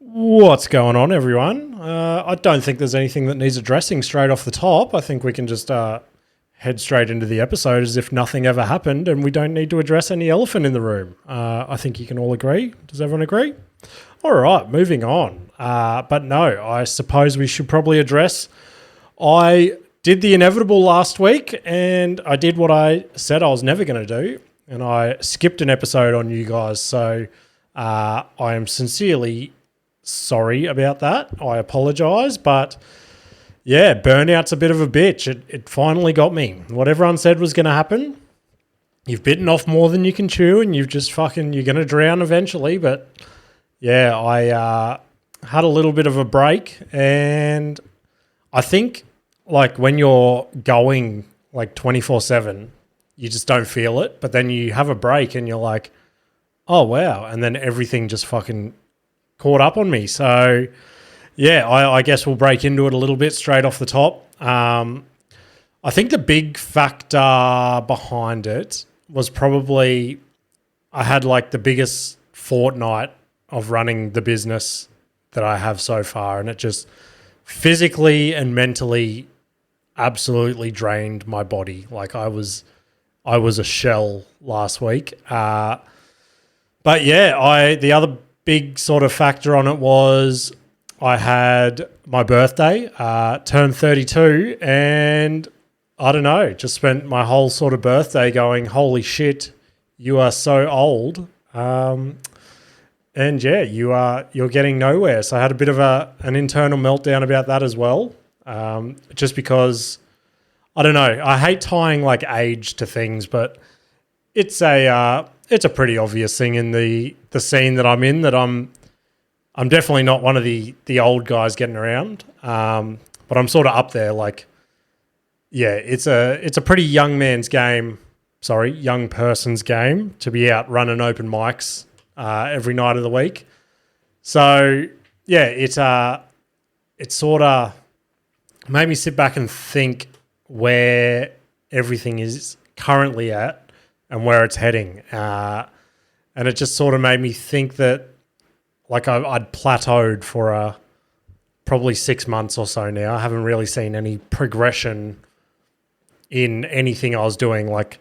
What's going on, everyone? I don't think there's anything that needs addressing straight off the top. I think we can just head straight into the episode as if nothing ever happened and we don't need to address any elephant in the room. I think you can all agree. Does everyone agree? All right, moving on. But no, I suppose we should probably address. I did the inevitable last week and I did what I said I was never going to do, and I skipped an episode on you guys. So I am sincerely sorry about that. I apologise, but yeah, burnout's a bit of a bitch. It finally got me. What everyone said was going to happen. You've bitten off more than you can chew and you're going to drown eventually. But yeah, I had a little bit of a break, and I think like when you're going like 24/7, you just don't feel it. But then you have a break and you're like, oh wow. And then everything just fucking caught up on me. So yeah, I guess we'll break into it a little bit straight off the top. I think the big factor behind it was probably I had like the biggest fortnight of running the business that I have so far, and it just physically and mentally absolutely drained my body. Like I was a shell last week. But yeah, the other big sort of factor on it was I had my birthday, turned 32, and I don't know, just spent my whole sort of birthday going, holy shit, you are so old. And yeah, you're getting nowhere. So I had a bit of an internal meltdown about that as well. Just because, I don't know, I hate tying like age to things, but it's a pretty obvious thing in the scene that I'm in, that I'm definitely not one of the old guys getting around. But I'm sort of up there. Like, yeah, it's a pretty young person's game to be out running open mics every night of the week. So yeah, it sort of made me sit back and think where everything is currently at and where it's heading. And it just sort of made me think that like I'd plateaued for probably 6 months or so now. I haven't really seen any progression in anything I was doing. Like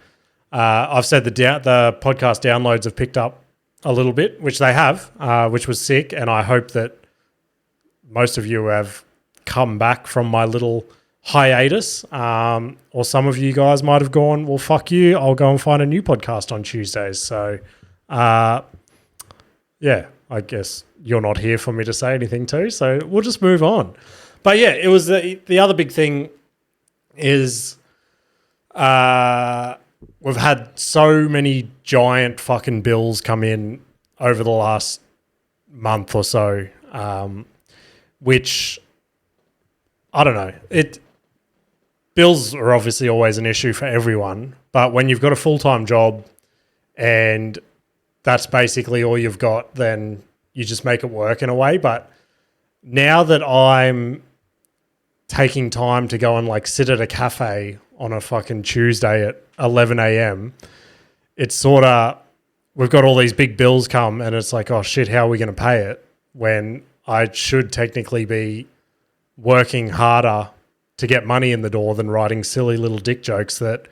I've said the podcast downloads have picked up a little bit, which they have, which was sick. And I hope that most of you have come back from my little hiatus, or some of you guys might have gone, well, fuck you, I'll go and find a new podcast on Tuesdays. So yeah, I guess you're not here for me to say anything to, so we'll just move on. But yeah, it was the other big thing is we've had so many giant fucking bills come in over the last month or so, which I don't know. Bills are obviously always an issue for everyone, but when you've got a full-time job and that's basically all you've got, then you just make it work in a way. But now that I'm taking time to go and like sit at a cafe on a fucking Tuesday at 11 a.m., it's sort of, we've got all these big bills come and it's like, oh shit, how are we going to pay it? When I should technically be working harder to get money in the door than writing silly little dick jokes that,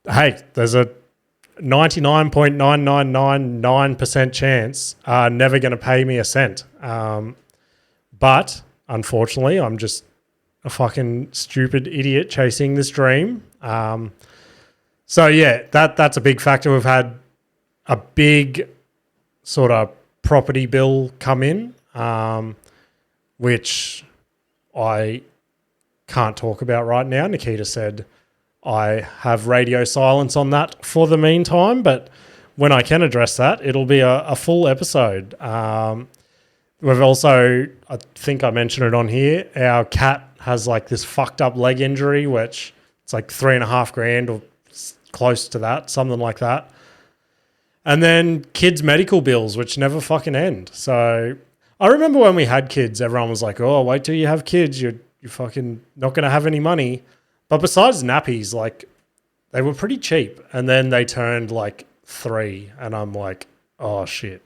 hey, there's a 99.9999% chance are never going to pay me a cent. But unfortunately, I'm just a fucking stupid idiot chasing this dream. So yeah, that's a big factor. We've had a big sort of property bill come in, which I can't talk about right now. Nikita said I have radio silence on that for the meantime, but when I can address that, it'll be a full episode. We've also, I think I mentioned it on here, our cat has like this fucked up leg injury, which it's like $3,500 or close to that, something like that. And then kids' medical bills, which never fucking end. So I remember when we had kids, everyone was like, oh, wait till you have kids. You're fucking not going to have any money. But besides nappies, like they were pretty cheap. And then they turned like 3 and I'm like, oh shit,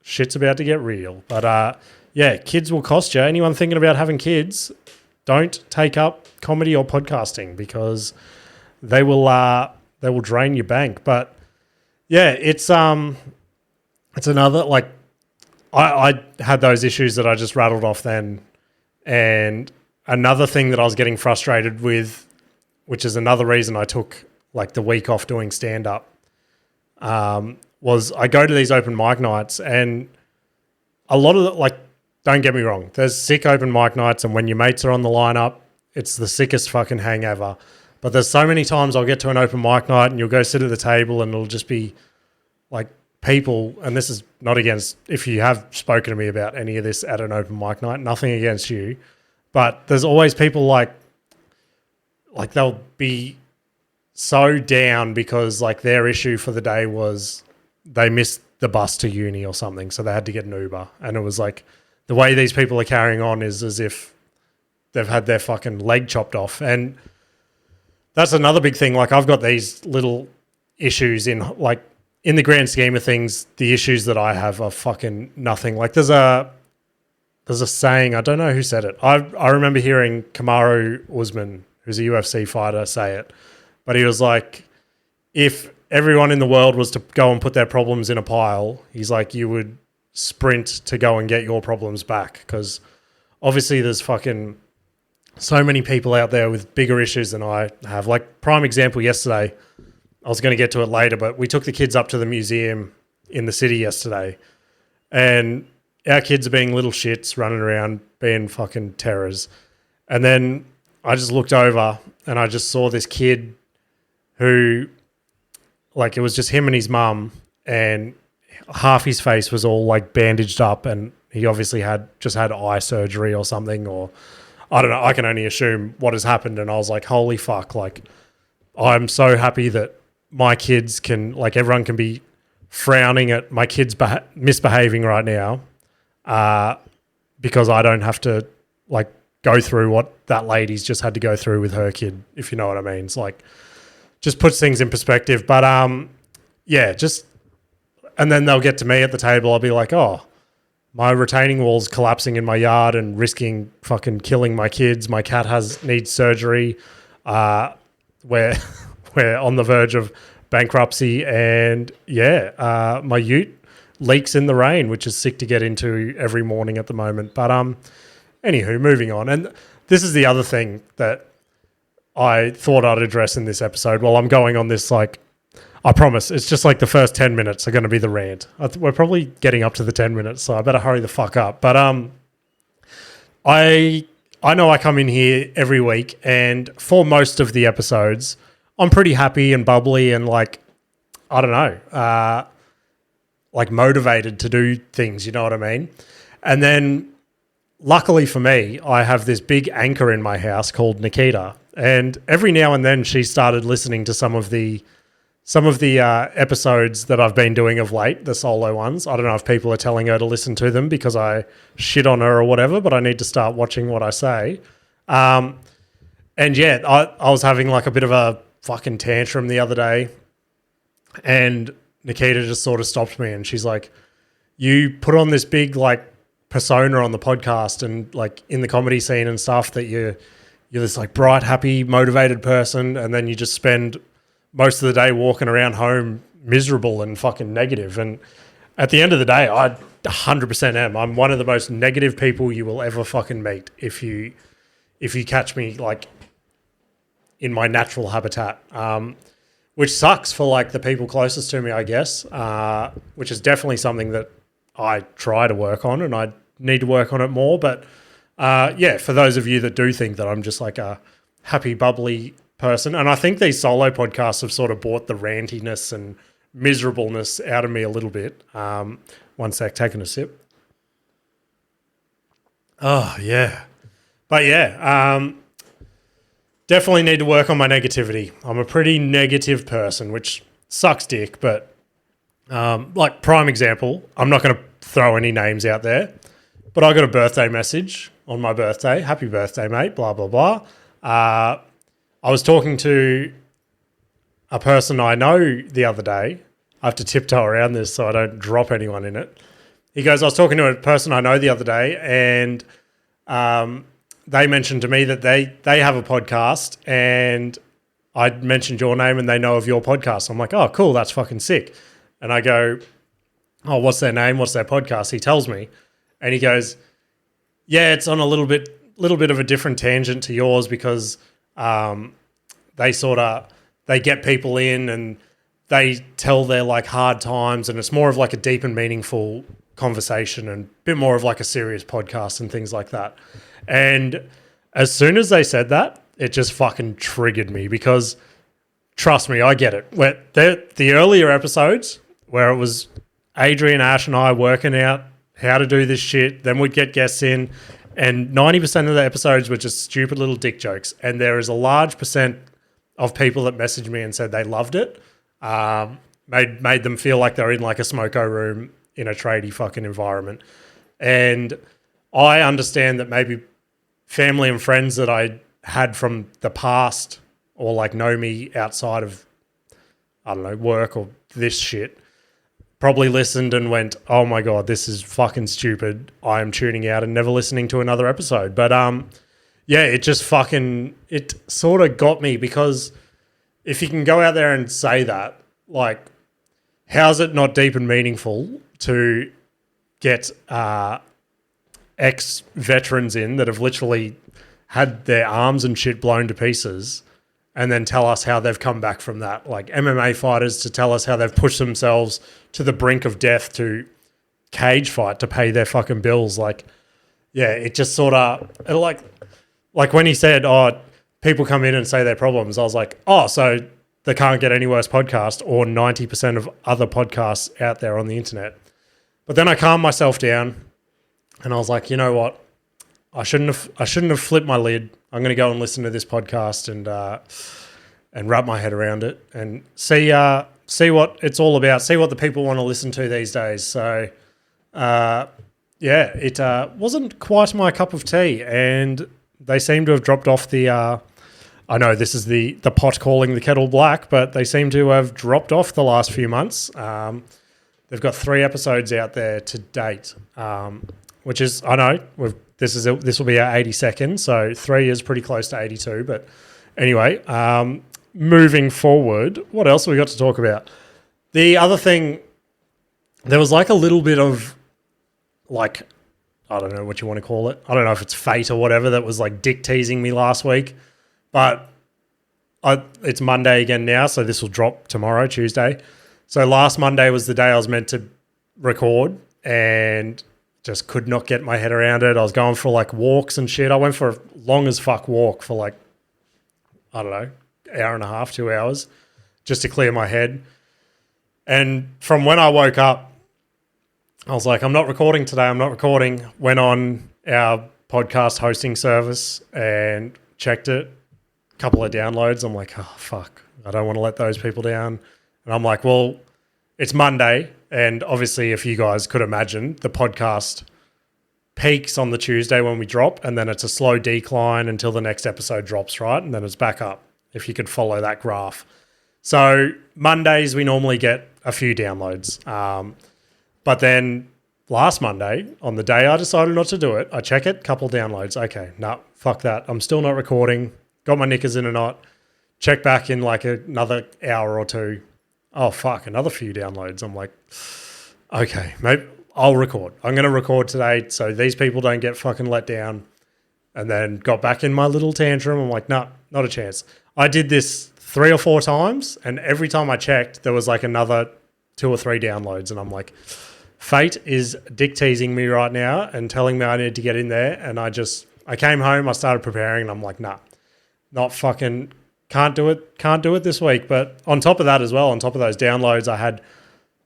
shit's about to get real. But yeah, kids will cost you. Anyone thinking about having kids, don't take up comedy or podcasting because they will drain your bank. But yeah, it's another like I had those issues that I just rattled off then, and another thing that I was getting frustrated with, which is another reason I took like the week off doing stand up, was I go to these open mic nights and a lot of like, don't get me wrong, there's sick open mic nights, and when your mates are on the lineup, it's the sickest fucking hang ever. But there's so many times I'll get to an open mic night and you'll go sit at the table and it'll just be like people, and this is not against, if you have spoken to me about any of this at an open mic night, nothing against you, but there's always people like they'll be so down because like their issue for the day was they missed the bus to uni or something, so they had to get an Uber. And it was like the way these people are carrying on is as if they've had their fucking leg chopped off. And that's another big thing. Like I've got these little issues in like in the grand scheme of things, the issues that I have are fucking nothing. Like there's a saying, I don't know who said it. I remember hearing Kamaru Usman, who's a UFC fighter, say it. But he was like, if everyone in the world was to go and put their problems in a pile, he's like, you would sprint to go and get your problems back. Because obviously there's fucking so many people out there with bigger issues than I have. Like prime example yesterday, I was going to get to it later, but we took the kids up to the museum in the city yesterday, and our kids are being little shits running around being fucking terrors. And then I just looked over and I just saw this kid who, like, it was just him and his mum, and half his face was all like bandaged up, and he obviously had eye surgery or something, or I don't know. I can only assume what has happened. And I was like, holy fuck. Like, I'm so happy that my kids can, like, everyone can be frowning at my kids misbehaving right now because I don't have to, like, go through what that lady's just had to go through with her kid, if you know what I mean. It's like, just puts things in perspective. But, yeah, just, and then they'll get to me at the table. I'll be like, oh, my retaining wall's collapsing in my yard and risking fucking killing my kids. My cat needs surgery. We're on the verge of bankruptcy, and my ute leaks in the rain, which is sick to get into every morning at the moment. But anywho, moving on. And this is the other thing that I thought I'd address in this episode. While I'm going on this, like, I promise, it's just like the first 10 minutes are going to be the rant. We're probably getting up to the 10 minutes, so I better hurry the fuck up. But I know I come in here every week, and for most of the episodes, I'm pretty happy and bubbly and, like, I don't know, like motivated to do things, you know what I mean? And then luckily for me, I have this big anchor in my house called Nikita, and every now and then she started listening to some of the episodes that I've been doing of late, the solo ones. I don't know if people are telling her to listen to them because I shit on her or whatever, but I need to start watching what I say. And yeah, I was having like a bit of a fucking tantrum the other day, and Nikita just sort of stopped me, and she's like, you put on this big like persona on the podcast and like in the comedy scene and stuff that you're this like bright, happy, motivated person, and then you just spend most of the day walking around home miserable and fucking negative. And at the end of the day, I 100% am. I'm one of the most negative people you will ever fucking meet if you catch me like in my natural habitat, which sucks for like the people closest to me, I guess, which is definitely something that I try to work on, and I need to work on it more. But yeah, for those of you that do think that I'm just like a happy, bubbly person, and I think these solo podcasts have sort of brought the rantiness and miserableness out of me a little bit. One sec, taking a sip. Oh, yeah. But yeah, definitely need to work on my negativity. I'm a pretty negative person, which sucks dick, but like prime example, I'm not going to throw any names out there, but I got a birthday message on my birthday. Happy birthday, mate, blah, blah, blah. I was talking to a person I know the other day. I have to tiptoe around this so I don't drop anyone in it. He goes, I was talking to a person I know the other day, and they mentioned to me that they have a podcast, and I mentioned your name and they know of your podcast. I'm like, oh, cool, that's fucking sick. And I go, oh, what's their name? What's their podcast? He tells me, and he goes, yeah, it's on a little bit of a different tangent to yours because they get people in and they tell their like hard times, and it's more of like a deep and meaningful conversation and a bit more of like a serious podcast and things like that. And as soon as they said that, it just fucking triggered me because trust me, I get it. The earlier episodes where it was Adrian, Ash and I working out how to do this shit, then we'd get guests in, and 90% of the episodes were just stupid little dick jokes. And there is a large percent of people that messaged me and said they loved it. Made them feel like they're in like a smoko room in a tradie fucking environment. And I understand that maybe family and friends that I had from the past or like know me outside of, I don't know, work or this shit, probably listened and went, oh my God, this is fucking stupid. I am tuning out and never listening to another episode. But yeah, it sort of got me because if you can go out there and say that, like, how's it not deep and meaningful to get ex-veterans in that have literally had their arms and shit blown to pieces and then tell us how they've come back from that? Like MMA fighters to tell us how they've pushed themselves to the brink of death to cage fight to pay their fucking bills. Like, yeah, it just sort of like when he said, oh, people come in and say their problems, I was like, oh, so the Can't Get Any Worse podcast or 90% of other podcasts out there on the internet. But then I calmed myself down and I was like, you know what? I shouldn't have flipped my lid. I'm going to go and listen to this podcast and wrap my head around it and see what it's all about, see what the people want to listen to these days. So, yeah, it wasn't quite my cup of tea, and they seem to have dropped off the I know this is the pot calling the kettle black, but they seem to have dropped off the last few months. They've got 3 episodes out there to date, which is, I know, this will be our 82nd, so 3 is pretty close to 82. But anyway, moving forward, what else have we got to talk about? The other thing, there was like a little bit of like, I don't know what you want to call it. I don't know if it's fate or whatever that was like dick teasing me last week, but it's Monday again now, so this will drop tomorrow, Tuesday. So last Monday was the day I was meant to record and just could not get my head around it. I was going for like walks and shit. I went for a long as fuck walk for like, I don't know, hour and a half, 2 hours just to clear my head. And from when I woke up, I was like, I'm not recording today. I'm not recording. Went on our podcast hosting service and checked it. A couple of downloads. I'm like, oh, fuck. I don't want to let those people down. And I'm like, well, it's Monday. And obviously, if you guys could imagine, the podcast peaks on the Tuesday when we drop, and then it's a slow decline until the next episode drops, right? And then it's back up, if you could follow that graph. So Mondays, we normally get a few downloads. But then last Monday, on the day I decided not to do it, I check it, couple downloads. Okay, no, fuck that. I'm still not recording. Got my knickers in a knot. Check back in like another hour or two. Oh, fuck, another few downloads. I'm like, okay, maybe I'll record. I'm going to record today so these people don't get fucking let down. And then got back in my little tantrum. I'm like, no, not a chance. I did this 3 or 4 times, and every time I checked, there was like another 2 or 3 downloads. And I'm like, fate is dick teasing me right now and telling me I need to get in there. And I came home, I started preparing, and I'm like, nah, not fucking... Can't do it this week. But on top of that as well, on top of those downloads, I had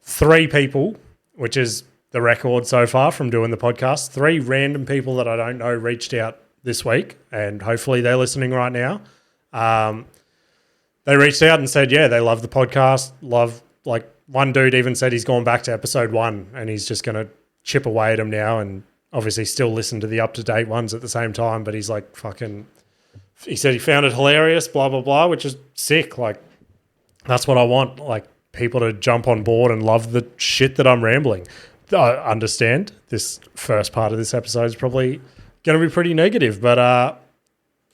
3 people, which is the record so far from doing the podcast. 3 random people that I don't know reached out this week, and hopefully they're listening right now. They reached out and said, yeah, they love the podcast. Like one dude even said he's gone back to episode 1 and he's just going to chip away at them now and obviously still listen to the up-to-date ones at the same time. But he's like fucking... He said he found it hilarious, blah, blah, blah, which is sick. Like, that's what I want, like, people to jump on board and love the shit that I'm rambling. I understand this first part of this episode is probably going to be pretty negative, but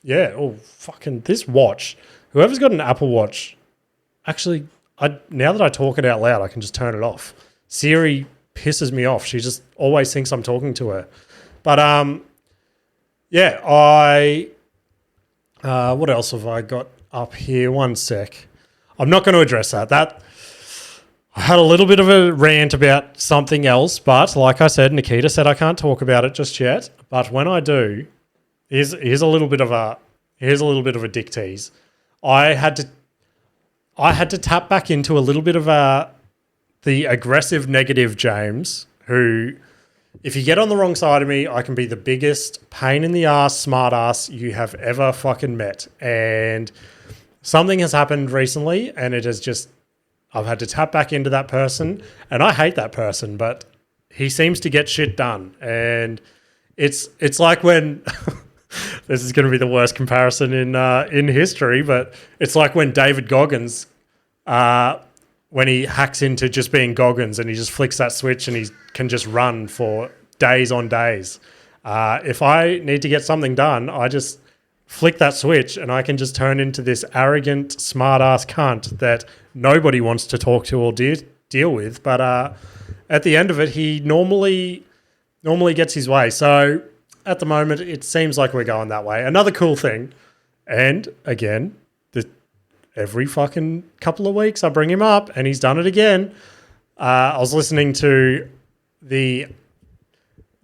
yeah, fucking this watch. Whoever's got an Apple Watch, actually, now that I talk it out loud, I can just turn it off. Siri pisses me off. She just always thinks I'm talking to her. But yeah, what else have I got up here? One sec. I'm not going to address that. I had a little bit of a rant about something else, but like I said, Nikita said I can't talk about it just yet. But when I do, here's a little bit of a dick tease. I had to tap back into a little bit of the aggressive negative James, who, if you get on the wrong side of me, I can be the biggest pain in the ass, smart ass you have ever fucking met. And something has happened recently, and it has just, I've had to tap back into that person, and I hate that person, but he seems to get shit done. And it's like when this is going to be the worst comparison in history, but it's like when David Goggins, when he hacks into just being Goggins and he just flicks that switch and he can just run for days on days. If I need to get something done, I just flick that switch and I can just turn into this arrogant, smart-ass cunt that nobody wants to talk to or deal with. But at the end of it, he normally gets his way. So at the moment, it seems like we're going that way. Another cool thing, and again, every fucking couple of weeks I bring him up and he's done it again. I was listening to the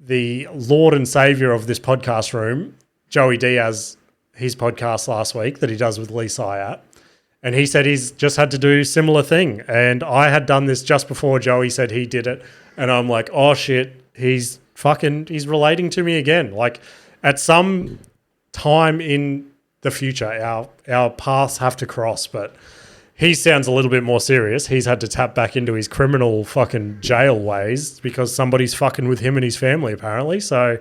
Lord and Savior of this podcast room, Joey Diaz, his podcast last week that he does with Lee Syatt. And he said he's just had to do a similar thing. And I had done this just before Joey said he did it. And I'm like, oh shit, he's relating to me again. Like at some time in the future, our paths have to cross, but he sounds a little bit more serious. He's had to tap back into his criminal fucking jail ways because somebody's fucking with him and his family apparently. So,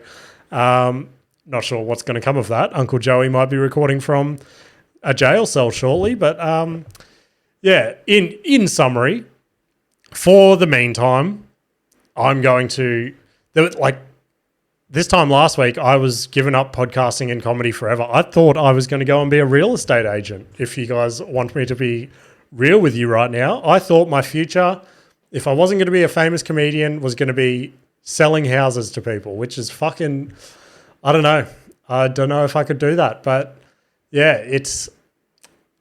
not sure what's going to come of that. Uncle Joey might be recording from a jail cell shortly, but yeah. In summary, for the meantime, I'm going to this time last week, I was giving up podcasting and comedy forever. I thought I was going to go and be a real estate agent. If you guys want me to be real with you right now, I thought my future, if I wasn't going to be a famous comedian, was going to be selling houses to people, which is fucking, I don't know. I don't know if I could do that. But yeah,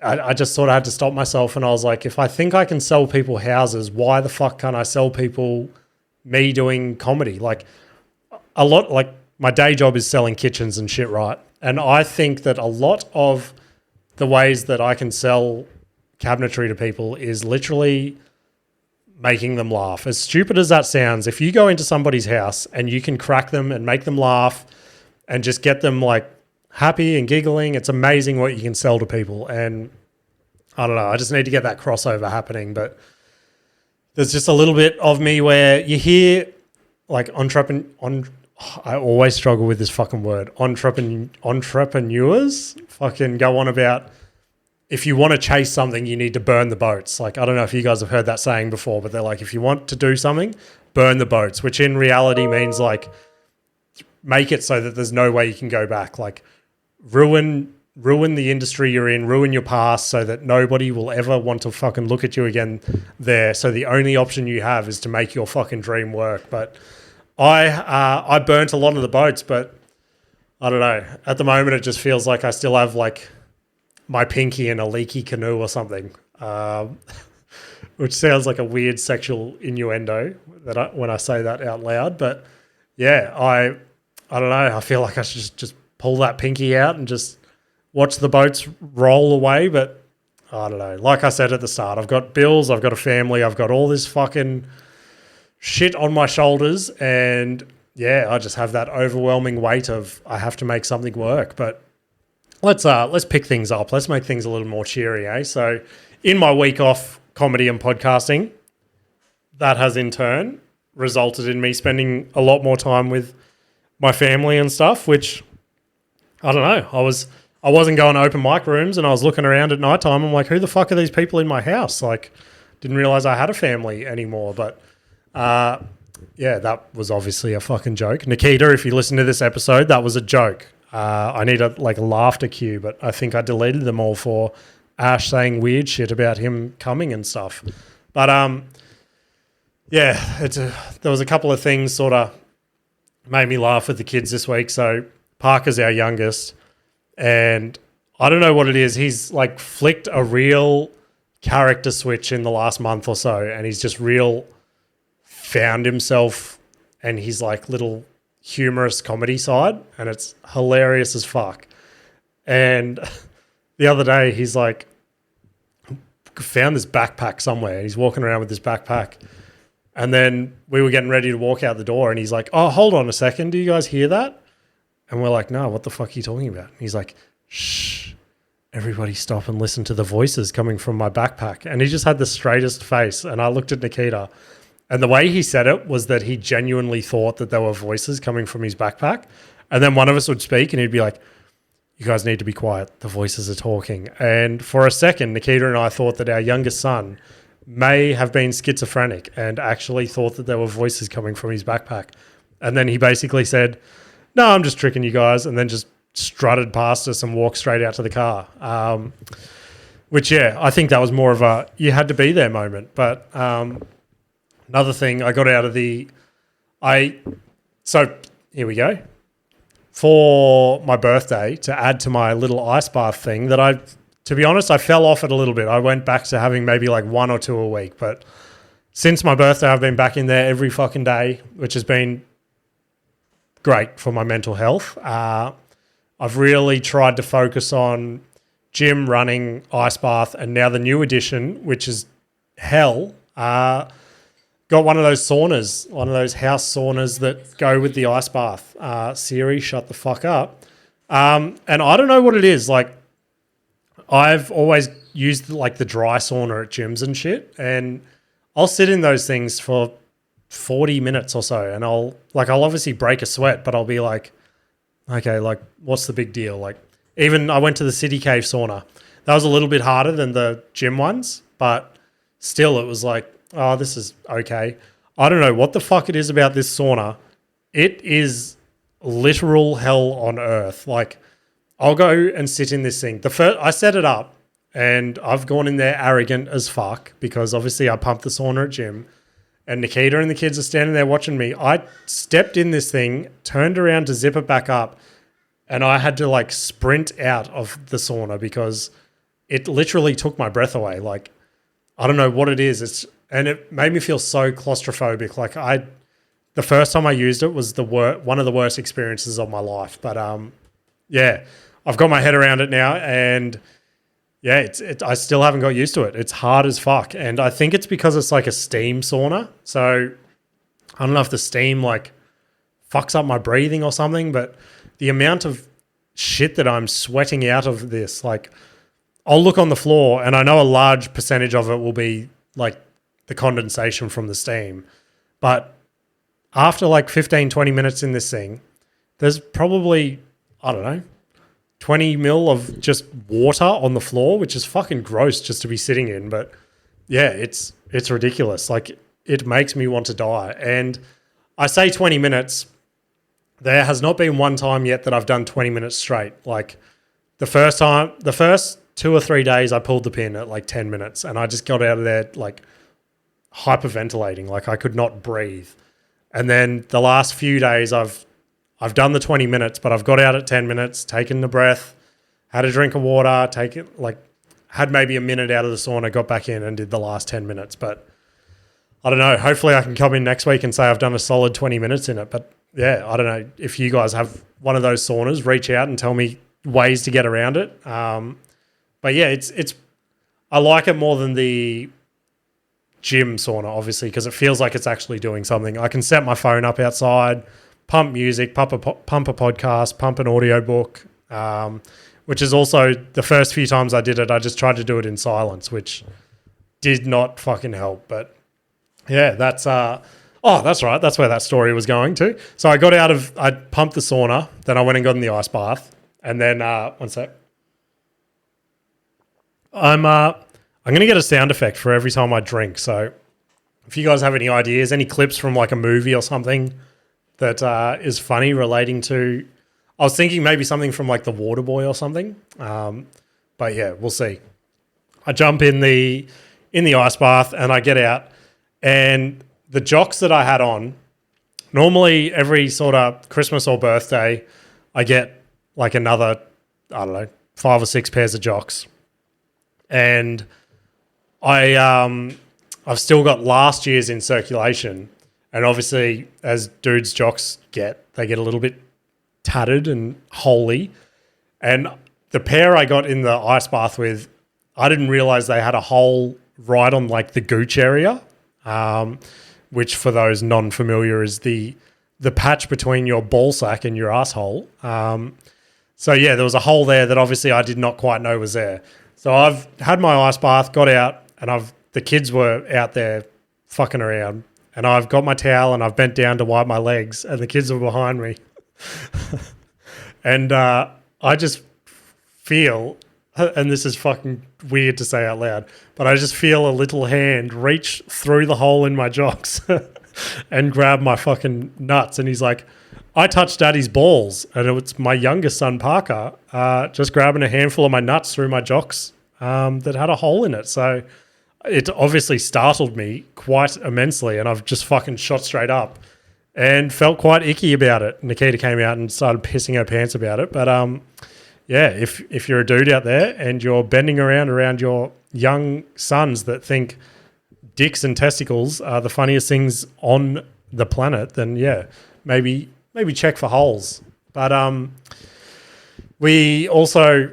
I just sort of had to stop myself. And I was like, if I think I can sell people houses, why the fuck can't I sell people me doing comedy? Like, my day job is selling kitchens and shit, right? And I think that a lot of the ways that I can sell cabinetry to people is literally making them laugh. As stupid as that sounds, if you go into somebody's house and you can crack them and make them laugh and just get them like happy and giggling, it's amazing what you can sell to people. And I don't know, I just need to get that crossover happening. But there's just a little bit of me where you hear like I always struggle with this fucking word. Entrepreneurs fucking go on about if you want to chase something, you need to burn the boats. Like, I don't know if you guys have heard that saying before, but they're like, if you want to do something, burn the boats, which in reality means like make it so that there's no way you can go back. Like ruin the industry you're in, ruin your past so that nobody will ever want to fucking look at you again there. So the only option you have is to make your fucking dream work. But I burnt a lot of the boats, but I don't know. At the moment, it just feels like I still have like my pinky in a leaky canoe or something, which sounds like a weird sexual innuendo when I say that out loud. But yeah, I don't know. I feel like I should just pull that pinky out and just watch the boats roll away. But I don't know. Like I said at the start, I've got bills, I've got a family, I've got all this fucking shit on my shoulders, and yeah, I just have that overwhelming weight of I have to make something work. But let's pick things up. Let's make things a little more cheery, eh? So in my week off comedy and podcasting, that has in turn resulted in me spending a lot more time with my family and stuff, which I don't know. I wasn't going to open mic rooms, and I was looking around at nighttime. I'm like, who the fuck are these people in my house? Like, didn't realize I had a family anymore. But yeah, that was obviously a fucking joke. Nikita, if you listen to this episode, that was a joke. I need a laughter cue, but I think I deleted them all for Ash saying weird shit about him coming and stuff. But yeah, there was a couple of things sort of made me laugh with the kids this week. So Parker's our youngest, and I don't know what it is. He's like flicked a real character switch in the last month or so, and he's just real found himself and his like little humorous comedy side, and it's hilarious as fuck. And the other day he's like found this backpack somewhere. He's walking around with this backpack, and then we were getting ready to walk out the door, and he's like, "Oh, hold on a second. Do you guys hear that?" And we're like, "No, what the fuck are you talking about?" And he's like, "Shh, everybody stop and listen to the voices coming from my backpack." And he just had the straightest face. And I looked at Nikita, and the way he said it was that he genuinely thought that there were voices coming from his backpack. And then one of us would speak, and he'd be like, "You guys need to be quiet. The voices are talking." And for a second, Nikita and I thought that our youngest son may have been schizophrenic and actually thought that there were voices coming from his backpack. And then he basically said, "No, I'm just tricking you guys," and then just strutted past us and walked straight out to the car. Which, yeah, I think that was more of a you had to be there moment. But another thing I got out of so here we go. For my birthday, to add to my little ice bath thing that to be honest, I fell off it a little bit. I went back to having maybe like 1 or 2 a week. But since my birthday, I've been back in there every fucking day, which has been great for my mental health. I've really tried to focus on gym, running, ice bath, and now the new addition, which is hell, got one of those saunas, one of those house saunas that go with the ice bath. Siri, shut the fuck up. And I don't know what it is. Like, I've always used like the dry sauna at gyms and shit, and I'll sit in those things for 40 minutes or so, and I'll obviously break a sweat, but I'll be like, okay, like, what's the big deal? Like, even I went to the City Cave sauna. That was a little bit harder than the gym ones, but still it was like, oh, this is okay. I don't know what the fuck it is about this sauna. It is literal hell on earth. Like, I'll go and sit in this thing. I set it up, and I've gone in there arrogant as fuck because obviously I pumped the sauna at gym, and Nikita and the kids are standing there watching me. I stepped in this thing, turned around to zip it back up, and I had to like sprint out of the sauna because it literally took my breath away. Like, I don't know what it is. And it made me feel so claustrophobic. Like, the first time I used it was one of the worst experiences of my life. But yeah, I've got my head around it now, and yeah, I still haven't got used to it. It's hard as fuck, and I think it's because it's like a steam sauna. So I don't know if the steam like fucks up my breathing or something, but the amount of shit that I'm sweating out of this, like, I'll look on the floor, and I know a large percentage of it will be like the condensation from the steam, but after like 15, 20 minutes in this thing, there's probably, I don't know, 20 mil of just water on the floor, which is fucking gross just to be sitting in. But yeah, it's ridiculous. Like, it makes me want to die. And I say 20 minutes. There has not been one time yet that I've done 20 minutes straight. Like, the first 2 or 3 days I pulled the pin at like 10 minutes, and I just got out of there like hyperventilating. Like, I could not breathe. And then the last few days I've done the 20 minutes, but I've got out at 10 minutes, taken the breath, had a drink of water, had maybe a minute out of the sauna, got back in and did the last 10 minutes. But I don't know. Hopefully I can come in next week and say I've done a solid 20 minutes in it. But yeah, I don't know. If you guys have one of those saunas, reach out and tell me ways to get around it. But yeah, I like it more than the gym sauna, obviously, because it feels like it's actually doing something. I can set my phone up outside, pump music, pump a podcast, pump an audiobook, which is also the first few times I did it, I just tried to do it in silence, which did not fucking help. But yeah, that's right. That's where that story was going to. So I pumped the sauna, then I went and got in the ice bath, and then one sec. I'm going to get a sound effect for every time I drink. So if you guys have any ideas, any clips from like a movie or something that is funny relating to, I was thinking maybe something from like The Waterboy or something. But yeah, we'll see. I jump in the ice bath and I get out, and the jocks that I had on, normally every sort of Christmas or birthday, I get like another, I don't know, 5 or 6 pairs of jocks. And I've still got last year's in circulation. And obviously, as dudes' jocks they get a little bit tattered and holy. And the pair I got in the ice bath with, I didn't realize they had a hole right on like the gooch area, which for those non-familiar is the patch between your ball sack and your asshole. So yeah, there was a hole there that obviously I did not quite know was there. So I've had my ice bath, got out, and the kids were out there fucking around, and I've got my towel and I've bent down to wipe my legs, and the kids were behind me. And I just feel, and this is fucking weird to say out loud, but I just feel a little hand reach through the hole in my jocks and grab my fucking nuts. And he's like, I touched Daddy's balls. And it's my youngest son, Parker, just grabbing a handful of my nuts through my jocks that had a hole in it. So it obviously startled me quite immensely, and I've just fucking shot straight up and felt quite icky about it. Nikita came out and started pissing her pants about it. But yeah, if you're a dude out there and you're bending around your young sons that think dicks and testicles are the funniest things on the planet, then yeah, maybe check for holes. But we also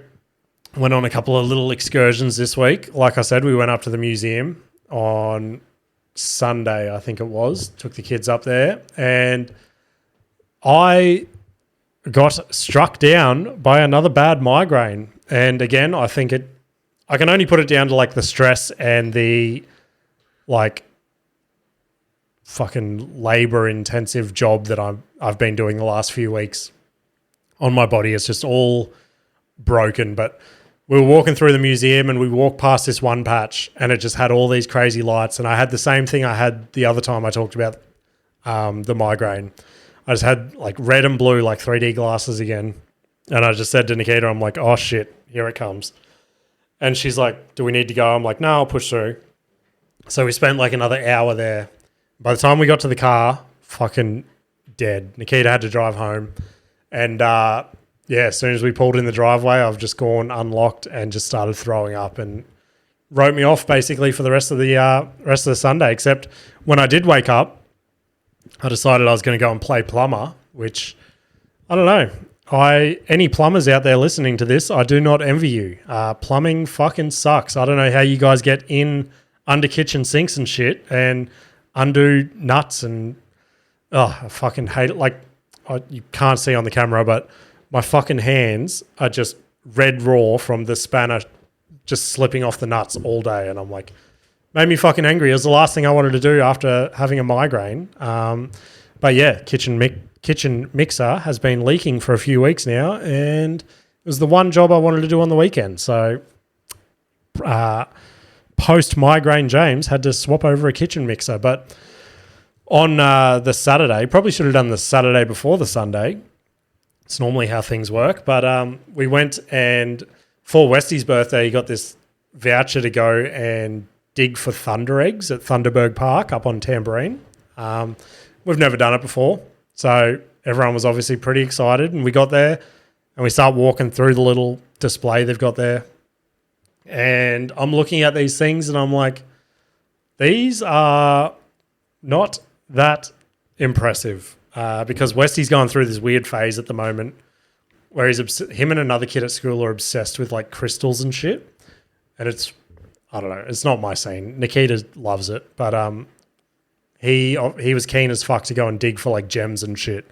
went on a couple of little excursions this week. Like I said, we went up to the museum on Sunday, I think it was. Took the kids up there, and I got struck down by another bad migraine. And again, I think I can only put it down to like the stress and the like fucking labor intensive job that I've been doing the last few weeks on my body. It's just all broken. But we were walking through the museum and we walked past this one patch, and it just had all these crazy lights. And I had the same thing I had the other time I talked about the migraine. I just had like red and blue, like 3D glasses again. And I just said to Nikita, I'm like, oh shit, here it comes. And she's like, do we need to go? I'm like, no, I'll push through. So we spent like another hour there. By the time we got to the car, fucking dead. Nikita had to drive home. And yeah, as soon as we pulled in the driveway, I've just gone unlocked and just started throwing up and wrote me off basically for the rest of the Sunday. Except when I did wake up, I decided I was going to go and play plumber, which I don't know. Any plumbers out there listening to this, I do not envy you. Plumbing fucking sucks. I don't know how you guys get in under kitchen sinks and shit and undo nuts and I fucking hate it. Like you can't see on the camera, but my fucking hands are just red raw from the spanner just slipping off the nuts all day, and I'm like, made me fucking angry. It was the last thing I wanted to do after having a migraine. But yeah, kitchen mixer has been leaking for a few weeks now, and it was the one job I wanted to do on the weekend. So post-migraine James had to swap over a kitchen mixer. But on the Saturday, probably should have done the Saturday before the Sunday. It's normally how things work. But we went, and for Westy's birthday, he got this voucher to go and dig for thunder eggs at Thunderberg Park up on Tambourine. We've never done it before, so everyone was obviously pretty excited. And we got there, and we start walking through the little display they've got there. And I'm looking at these things, and I'm like, these are not that impressive because Westy's going through this weird phase at the moment where him and another kid at school are obsessed with like crystals and shit. And I don't know, it's not my scene. Nikita loves it, but he was keen as fuck to go and dig for like gems and shit.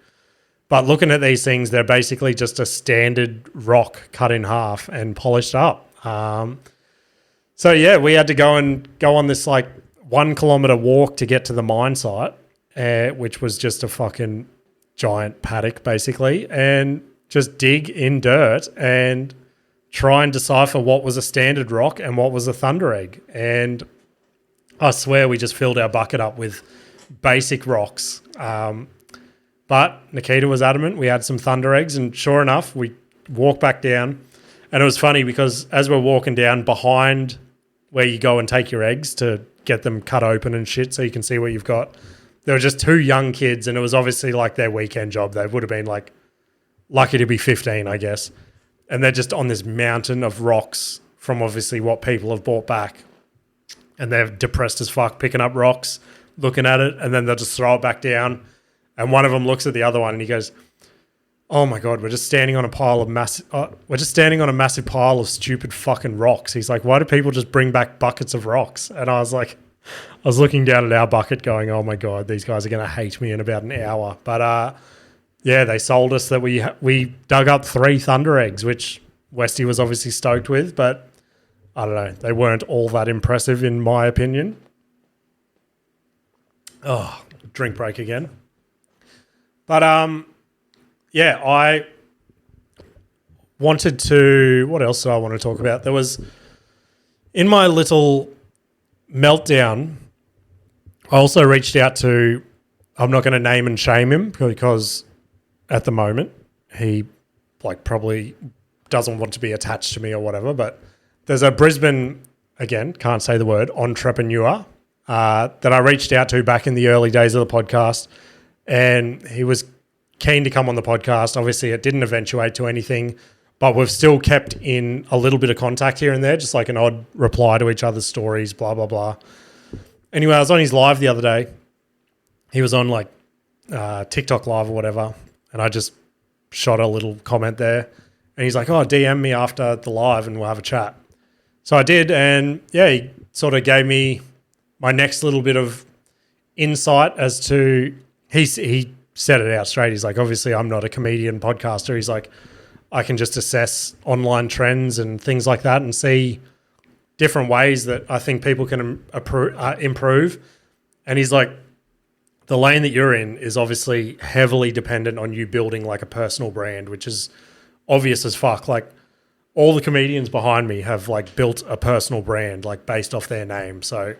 But looking at these things, they're basically just a standard rock cut in half and polished up. So yeah, we had to go on this like 1 kilometer walk to get to the mine site, which was just a fucking giant paddock basically, and just dig in dirt and try and decipher what was a standard rock and what was a thunder egg. And I swear we just filled our bucket up with basic rocks. But Nikita was adamant. We had some thunder eggs, and sure enough, we walked back down. And it was funny because as we're walking down behind where you go and take your eggs to get them cut open and shit so you can see what you've got, there were just two young kids, and it was obviously like their weekend job. They would have been like lucky to be 15, I guess. And they're just on this mountain of rocks from obviously what people have brought back. And they're depressed as fuck, picking up rocks, looking at it, and then they'll just throw it back down. And one of them looks at the other one and he goes, "Oh my God, we're just standing on a massive pile of stupid fucking rocks." He's like, "Why do people just bring back buckets of rocks?" And I was looking down at our bucket going, "Oh my God, these guys are going to hate me in about an hour." But yeah, they sold us that we dug up 3 thunder eggs, which Westy was obviously stoked with, but I don't know, they weren't all that impressive in my opinion. Oh, drink break again. But yeah, I wanted to, what else do I want to talk about? There was, in my little meltdown, I also reached out to, I'm not going to name and shame him because at the moment he like probably doesn't want to be attached to me or whatever, but there's a Brisbane, again, can't say the word, entrepreneur that I reached out to back in the early days of the podcast, and he was keen to come on the podcast. Obviously, it didn't eventuate to anything, but we've still kept in a little bit of contact here and there, just like an odd reply to each other's stories, blah, blah, blah. Anyway, I was on his live the other day. He was on like TikTok live or whatever, and I just shot a little comment there. And he's like, "Oh, DM me after the live and we'll have a chat." So I did, and yeah, he sort of gave me my next little bit of insight as to, he said it out straight. He's like, "Obviously, I'm not a comedian podcaster." He's like, "I can just assess online trends and things like that and see different ways that I think people can improve." And he's like, "The lane that you're in is obviously heavily dependent on you building like a personal brand," which is obvious as fuck. Like all the comedians behind me have like built a personal brand like based off their name. So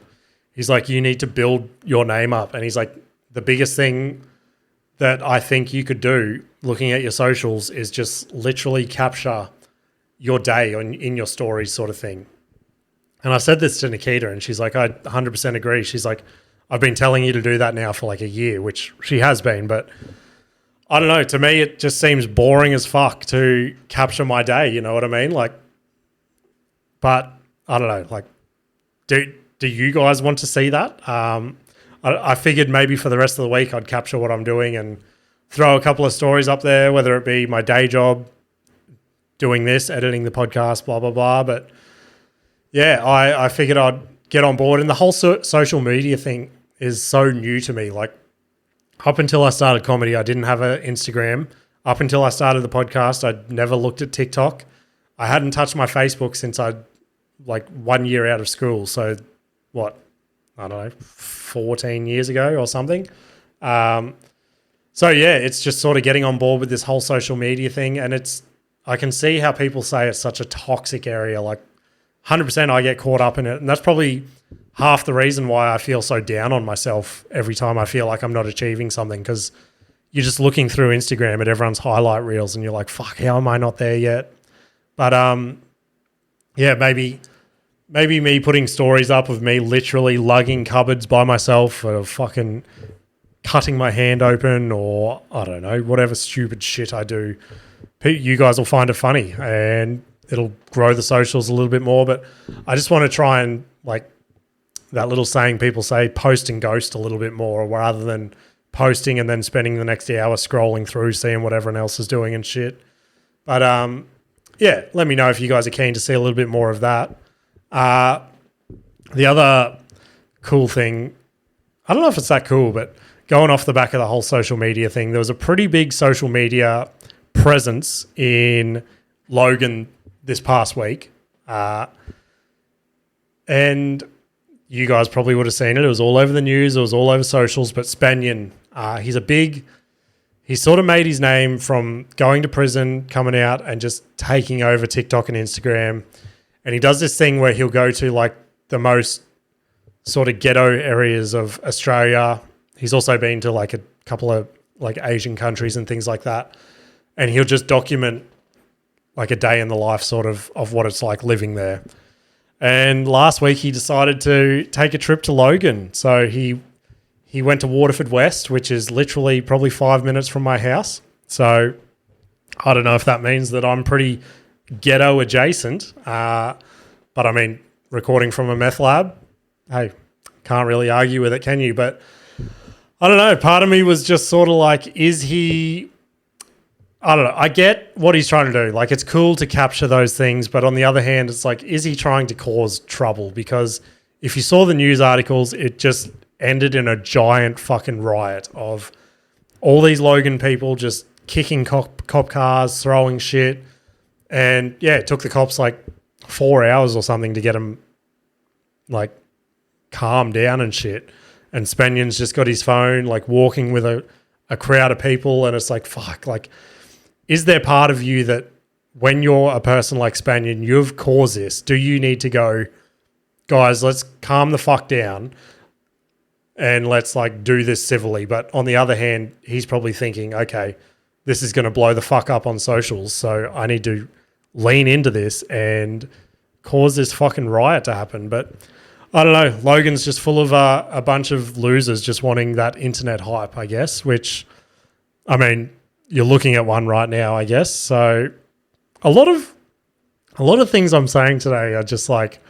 he's like, "You need to build your name up." And he's like, "The biggest thing that I think you could do looking at your socials is just literally capture your day in your stories sort of thing." And I said this to Nikita and she's like, "I 100% agree." She's like, "I've been telling you to do that now for like a year," which she has been, but I don't know. To me, it just seems boring as fuck to capture my day. You know what I mean? Like, but I don't know. Like, do you guys want to see that? I figured maybe for the rest of the week I'd capture what I'm doing and throw a couple of stories up there, whether it be my day job, doing this, editing the podcast, blah, blah, blah. But yeah, I figured I'd get on board. And the whole social media thing is so new to me. Like up until I started comedy, I didn't have an Instagram. Up until I started the podcast, I'd never looked at TikTok. I hadn't touched my Facebook since I'd like 1 year out of school. So what, I don't know, 14 years ago or something. So yeah, it's just sort of getting on board with this whole social media thing. And I can see how people say it's such a toxic area. Like 100% I get caught up in it. And that's probably half the reason why I feel so down on myself every time I feel like I'm not achieving something, because you're just looking through Instagram at everyone's highlight reels and you're like, fuck, how am I not there yet? But yeah, maybe me putting stories up of me literally lugging cupboards by myself or fucking cutting my hand open or I don't know, whatever stupid shit I do, you guys will find it funny and it'll grow the socials a little bit more. But I just want to try and, like that little saying people say, post and ghost a little bit more, rather than posting and then spending the next hour scrolling through, seeing what everyone else is doing and shit. But yeah, let me know if you guys are keen to see a little bit more of that. The other cool thing, I don't know if it's that cool, but going off the back of the whole social media thing, there was a pretty big social media presence in Logan this past week. And you guys probably would have seen it. It was all over the news. It was all over socials. But Spanian, he sort of made his name from going to prison, coming out and just taking over TikTok and Instagram. And he does this thing where he'll go to like the most sort of ghetto areas of Australia. He's also been to like a couple of like Asian countries and things like that. And he'll just document like a day in the life sort of what it's like living there. And last week he decided to take a trip to Logan. So he went to Waterford West, which is literally probably 5 minutes from my house. So I don't know if that means that I'm pretty ghetto adjacent. But I mean, recording from a meth lab, hey, can't really argue with it, can you? But I don't know. Part of me was just sort of like, is he... I don't know. I get what he's trying to do. Like, it's cool to capture those things. But on the other hand, it's like, is he trying to cause trouble? Because if you saw the news articles, it just ended in a giant fucking riot of all these Logan people just kicking cop cars, throwing shit. And, yeah, it took the cops like 4 hours or something to get them, like, calmed down and shit. And Spanian's just got his phone, like, walking with a crowd of people. And it's like, fuck, like... Is there part of you that when you're a person like Spanian, you've caused this, do you need to go, guys, let's calm the fuck down and let's like do this civilly? But on the other hand, he's probably thinking, okay, this is going to blow the fuck up on socials. So I need to lean into this and cause this fucking riot to happen. But I don't know. Logan's just full of a bunch of losers just wanting that internet hype, I guess, which, I mean... You're looking at one right now, I guess. So a lot of things I'm saying today are just like,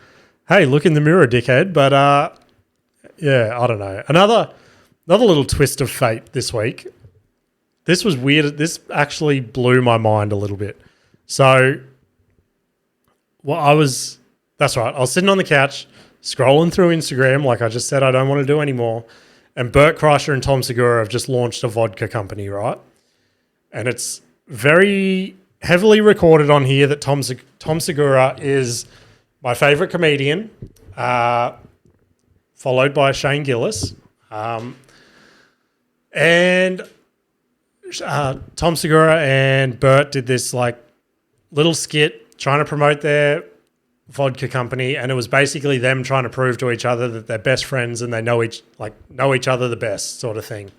hey, look in the mirror, dickhead. But yeah, I don't know. Another little twist of fate this week. This was weird. This actually blew my mind a little bit. So that's right. I was sitting on the couch scrolling through Instagram like I just said I don't want to do anymore. And Bert Kreischer and Tom Segura have just launched a vodka company, right? And it's very heavily recorded on here that Tom Segura is my favourite comedian, followed by Shane Gillis. And Tom Segura and Bert did this like little skit trying to promote their vodka company, and it was basically them trying to prove to each other that they're best friends and they know each other the best sort of thing.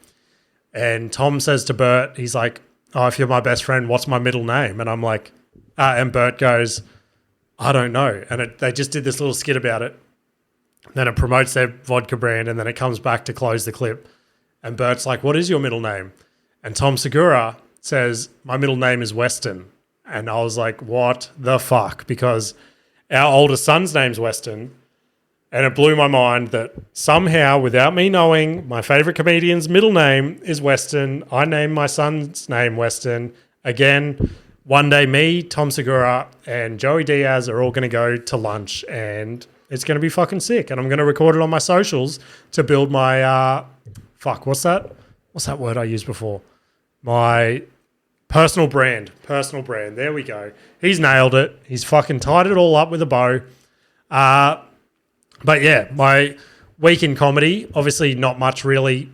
And Tom says to Bert, he's like, oh, if you're my best friend, what's my middle name? And I'm like, and Bert goes, I don't know. And they just did this little skit about it. Then it promotes their vodka brand, and then it comes back to close the clip. And Bert's like, what is your middle name? And Tom Segura says, my middle name is Weston. And I was like, what the fuck? Because our oldest son's name's Weston. And it blew my mind that somehow, without me knowing, my favourite comedian's middle name is Weston. I named my son's name Weston. Again, one day me, Tom Segura, and Joey Diaz are all going to go to lunch, and it's going to be fucking sick. And I'm going to record it on my socials to build my, what's that word I used before? My personal brand. There we go. He's nailed it. He's fucking tied it all up with a bow. But yeah, my week in comedy, obviously not much really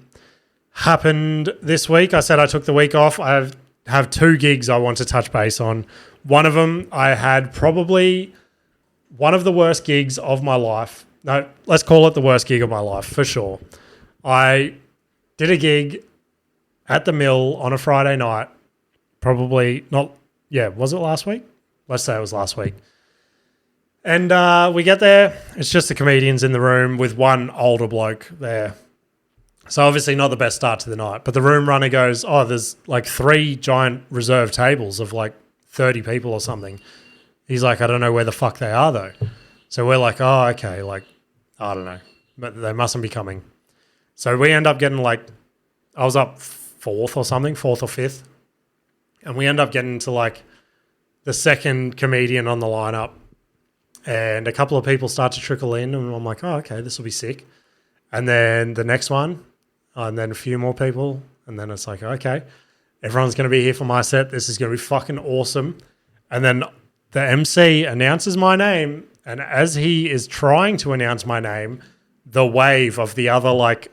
happened this week. I said I took the week off. I have 2 gigs I want to touch base on. One of them, I had probably one of the worst gigs of my life. No, let's call it the worst gig of my life for sure. I did a gig at the Mill on a Friday night. Probably not, yeah, was it last week? Let's say it was last week. And we get there, it's just the comedians in the room with one older bloke there. So obviously not the best start to the night. But the room runner goes, oh, there's like 3 giant reserved tables of like 30 people or something. He's like, I don't know where the fuck they are though. So we're like, oh, okay, like, I don't know. But they mustn't be coming. So we end up getting like, I was up 4th or 5th. And we end up getting to like the second comedian on the lineup. And a couple of people start to trickle in, and I'm like, oh, okay, this will be sick. And then the next one, and then a few more people, and then it's like, okay, everyone's going to be here for my set. This is going to be fucking awesome. And then the MC announces my name, and as he is trying to announce my name, the wave of the other like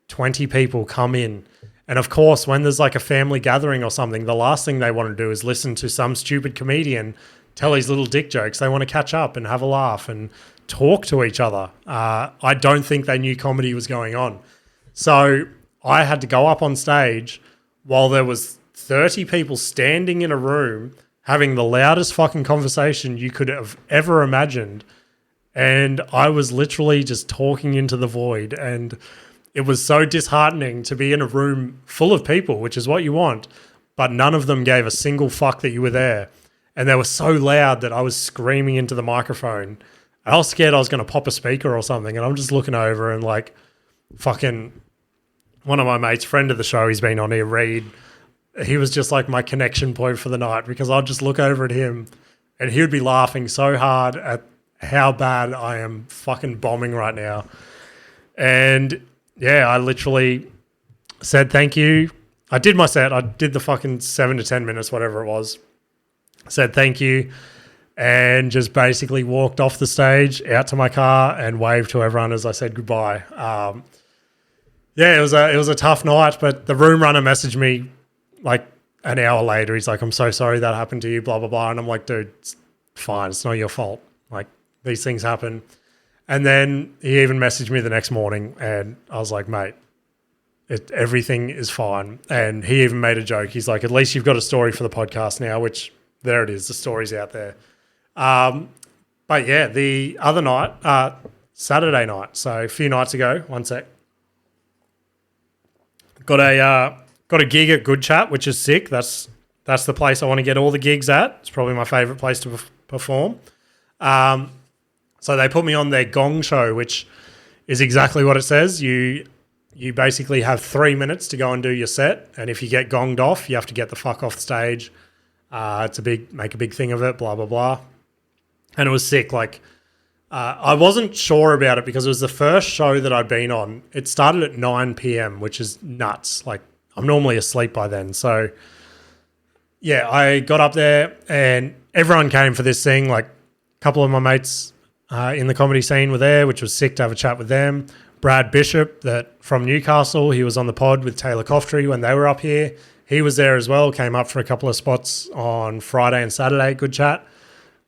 20 people come in. And of course, when there's like a family gathering or something, the last thing they want to do is listen to some stupid comedian tell his little dick jokes. They want to catch up and have a laugh and talk to each other. I don't think they knew comedy was going on. So I had to go up on stage while there was 30 people standing in a room having the loudest fucking conversation you could have ever imagined. And I was literally just talking into the void. And it was so disheartening to be in a room full of people, which is what you want, but none of them gave a single fuck that you were there. And they were so loud that I was screaming into the microphone. I was scared I was going to pop a speaker or something. And I'm just looking over and like fucking one of my mates, friend of the show, he's been on here, Reed, he was just like my connection point for the night, because I'd just look over at him and he would be laughing so hard at how bad I am fucking bombing right now. And yeah, I literally said thank you. I did my set. I did the fucking 7 to 10 minutes, whatever it was. Said thank you and just basically walked off the stage out to my car and waved to everyone as I said goodbye. Yeah, it was a tough night, but the room runner messaged me like an hour later. He's like, I'm so sorry that happened to you, blah, blah, blah. And I'm like, dude, it's fine. It's not your fault. Like, these things happen. And then he even messaged me the next morning and I was like, mate, everything is fine. And he even made a joke. He's like, at least you've got a story for the podcast now, which there it is. The story's out there. But yeah, the other night, Saturday night, so a few nights ago, one sec, got a gig at Good Chat, which is sick. That's the place I want to get all the gigs at. It's probably my favourite place to perform. So they put me on their gong show, which is exactly what it says. You basically have 3 minutes to go and do your set, and if you get gonged off, you have to get the fuck off the stage. Make a big thing of it, blah, blah, blah. And it was sick. Like, I wasn't sure about it because it was the first show that I'd been on. It started at 9 p.m., which is nuts. Like, I'm normally asleep by then. So, yeah, I got up there and everyone came for this thing. Like, a couple of my mates in the comedy scene were there, which was sick to have a chat with them. Brad Bishop, from Newcastle, he was on the pod with Taylor Coftree when they were up here. He was there as well, came up for a couple of spots on Friday and Saturday, Good Chat.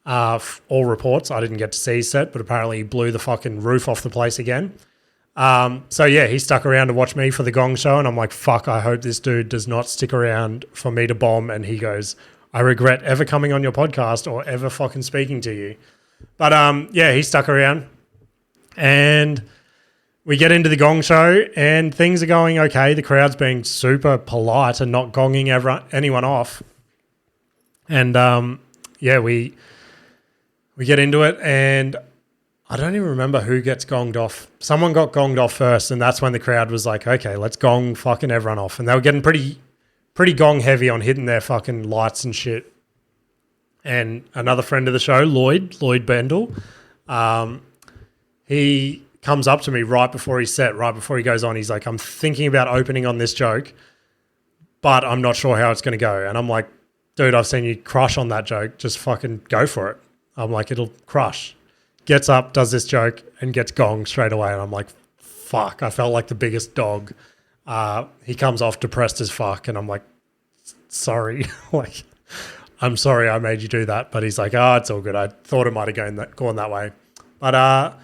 All reports, I didn't get to see his set, but apparently he blew the fucking roof off the place again. So yeah, he stuck around to watch me for the gong show, and I'm like, fuck, I hope this dude does not stick around for me to bomb. And he goes, I regret ever coming on your podcast or ever fucking speaking to you. But yeah, he stuck around and we get into the gong show and things are going okay. The crowd's being super polite and not gonging anyone off. And yeah, we get into it and I don't even remember who gets gonged off. Someone got gonged off first, and that's when the crowd was like, okay, let's gong fucking everyone off. And they were getting pretty gong heavy on hitting their fucking lights and shit. And another friend of the show, Lloyd Bendel, he comes up to me right before he goes on. He's like, I'm thinking about opening on this joke, but I'm not sure how it's going to go. And I'm like, dude, I've seen you crush on that joke. Just fucking go for it. I'm like, it'll crush. Gets up, does this joke, and gets gonged straight away. And I'm like, fuck, I felt like the biggest dog. He comes off depressed as fuck, and I'm like, sorry. Like, I'm sorry I made you do that. But he's like, it's all good. I thought it might have gone that way. But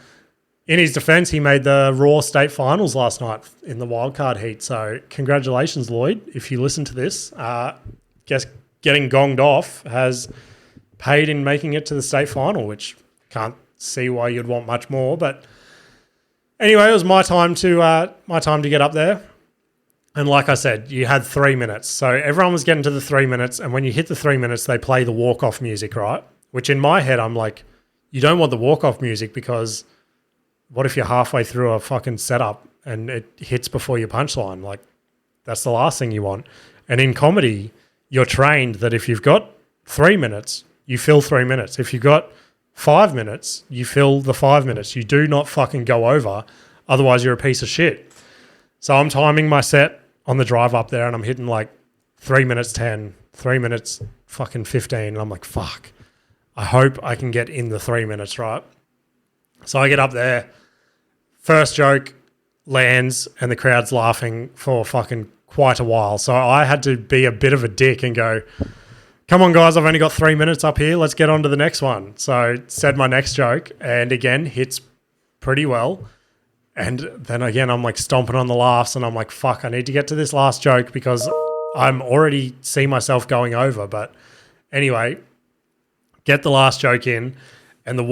in his defense, he made the Raw State Finals last night in the wildcard heat. So congratulations, Lloyd. If you listen to this, guess getting gonged off has paid in making it to the state final, which can't see why you'd want much more. But anyway, it was my time to get up there. And like I said, you had 3 minutes. So everyone was getting to the 3 minutes. And when you hit the 3 minutes, they play the walk-off music, right? Which in my head, I'm like, you don't want the walk-off music because what if you're halfway through a fucking setup and it hits before your punchline? Like, that's the last thing you want. And in comedy, you're trained that if you've got 3 minutes, you fill 3 minutes. If you've got 5 minutes, you fill the 5 minutes. You do not fucking go over. Otherwise, you're a piece of shit. So I'm timing my set on the drive up there and I'm hitting like 3 minutes 10, 3 minutes fucking 15. And I'm like, fuck, I hope I can get in the 3 minutes, right? So I get up there, first joke lands and the crowd's laughing for fucking quite a while. So I had to be a bit of a dick and go, come on, guys, I've only got 3 minutes up here. Let's get on to the next one. So said my next joke, and again, hits pretty well. And then again, I'm like stomping on the laughs, and I'm like, fuck, I need to get to this last joke because I'm already see myself going over. But anyway, get the last joke in, and the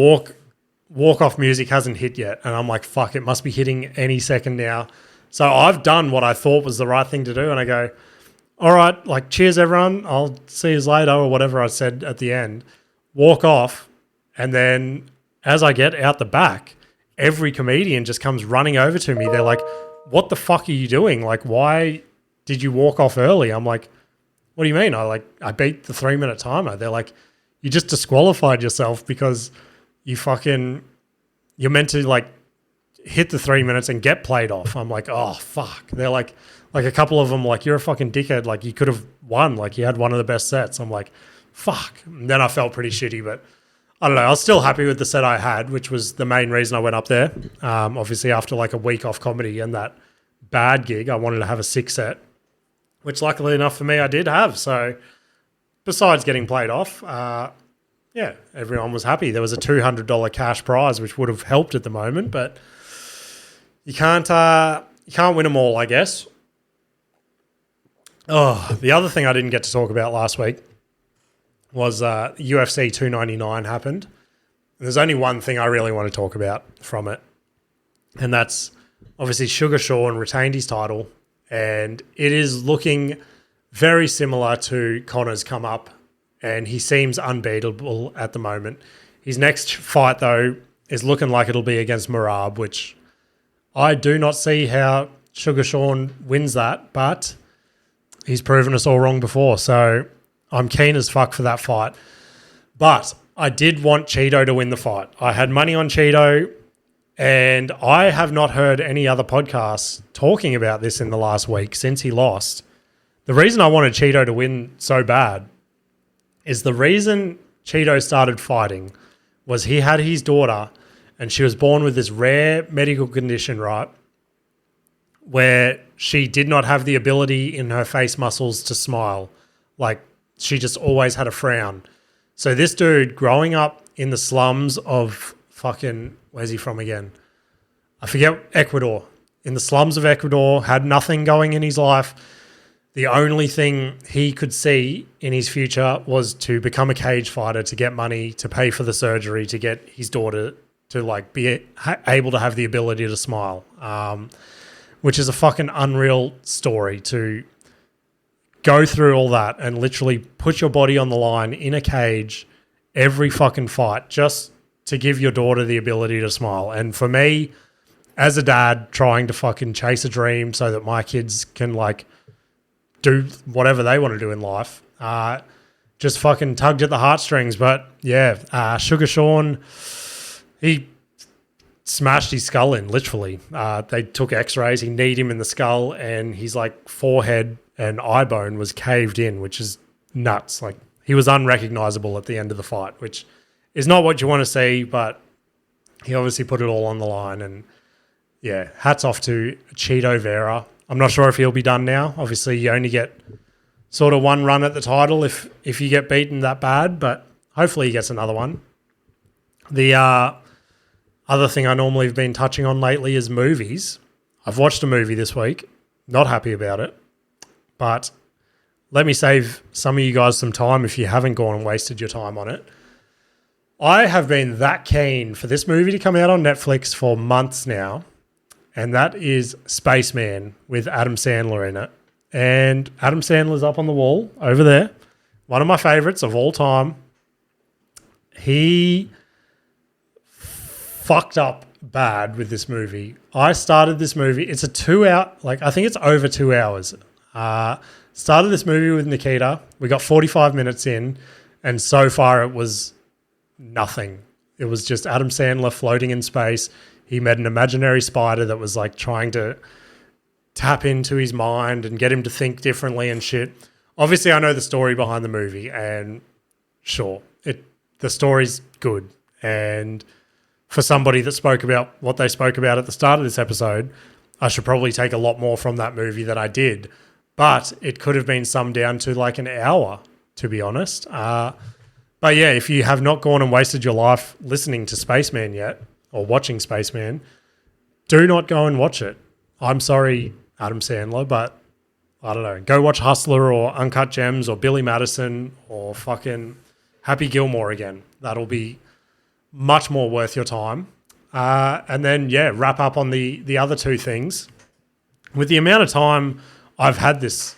walk-off music hasn't hit yet. And I'm like, fuck, it must be hitting any second now. So I've done what I thought was the right thing to do, and I go, all right, like, cheers, everyone. I'll see you later, or whatever I said at the end. Walk off, and then as I get out the back, every comedian just comes running over to me. They're like, what the fuck are you doing? Like, why did you walk off early? I'm like, what do you mean? I beat the 3-minute timer. They're like, you just disqualified yourself because you're meant to like hit the 3 minutes and get played off. I'm like, oh, fuck. They're like a couple of them, like, you're a fucking dickhead. Like, you could have won. Like, you had one of the best sets. I'm like, fuck. And then I felt pretty shitty, but I don't know. I was still happy with the set I had, which was the main reason I went up there. Obviously, after like a week off comedy and that bad gig, I wanted to have a 6 set, which luckily enough for me, I did have. So besides getting played off, yeah, everyone was happy. There was a $200 cash prize, which would have helped at the moment, but you can't win them all, I guess. Oh, the other thing I didn't get to talk about last week was UFC 299 happened. And there's only one thing I really want to talk about from it, and that's obviously Sugar Sean retained his title, and it is looking very similar to Conor's come up, and he seems unbeatable at the moment. His next fight, though, is looking like it'll be against Merab, which I do not see how Sugar Sean wins that, but he's proven us all wrong before, so I'm keen as fuck for that fight. But I did want Cheeto to win the fight. I had money on Cheeto, and I have not heard any other podcasts talking about this in the last week since he lost. The reason I wanted Cheeto to win so bad is the reason Cheeto started fighting was he had his daughter, and she was born with this rare medical condition, right, where she did not have the ability in her face muscles to smile. Like, she just always had a frown. So this dude, growing up in the slums of fucking, where's he from again? I forget, Ecuador. In the slums of Ecuador, had nothing going in his life. The only thing he could see in his future was to become a cage fighter, to get money, to pay for the surgery, to get his daughter to like be able to have the ability to smile, which is a fucking unreal story, to go through all that and literally put your body on the line in a cage every fucking fight just to give your daughter the ability to smile. And for me, as a dad trying to fucking chase a dream so that my kids can like do whatever they want to do in life, just fucking tugged at the heartstrings. But yeah, Sugar Sean, he smashed his skull in, literally. They took x-rays, he kneed him in the skull, and his like forehead and eye bone was caved in, which is nuts. Like, he was unrecognizable at the end of the fight, which is not what you want to see, but he obviously put it all on the line. And yeah, hats off to Cheeto Vera. I'm not sure if he'll be done now. Obviously, you only get sort of one run at the title if you get beaten that bad, but hopefully he gets another one. The other thing I normally have been touching on lately is movies. I've watched a movie this week. Not happy about it. But let me save some of you guys some time if you haven't gone and wasted your time on it. I have been that keen for this movie to come out on Netflix for months now, and that is Spaceman with Adam Sandler in it. And Adam Sandler's up on the wall over there. One of my favorites of all time. He fucked up bad with this movie. I started this movie. It's a 2 hour, like I think it's over 2 hours. Started this movie with Nikita. We got 45 minutes in, and so far it was nothing. It was just Adam Sandler floating in space. He met an imaginary spider that was like trying to tap into his mind and get him to think differently and shit. Obviously, I know the story behind the movie, and sure, the story's good. And for somebody that spoke about what they spoke about at the start of this episode, I should probably take a lot more from that movie than I did. But it could have been summed down to like an hour to be honest. But yeah, if you have not gone and wasted your life listening to Spaceman yet or watching Spaceman, do not go and watch it. I'm sorry, Adam Sandler, but I don't know. Go watch Hustler or Uncut Gems or Billy Madison or fucking Happy Gilmore again. That'll be much more worth your time. And then, yeah, wrap up on the other two things. With the amount of time I've had this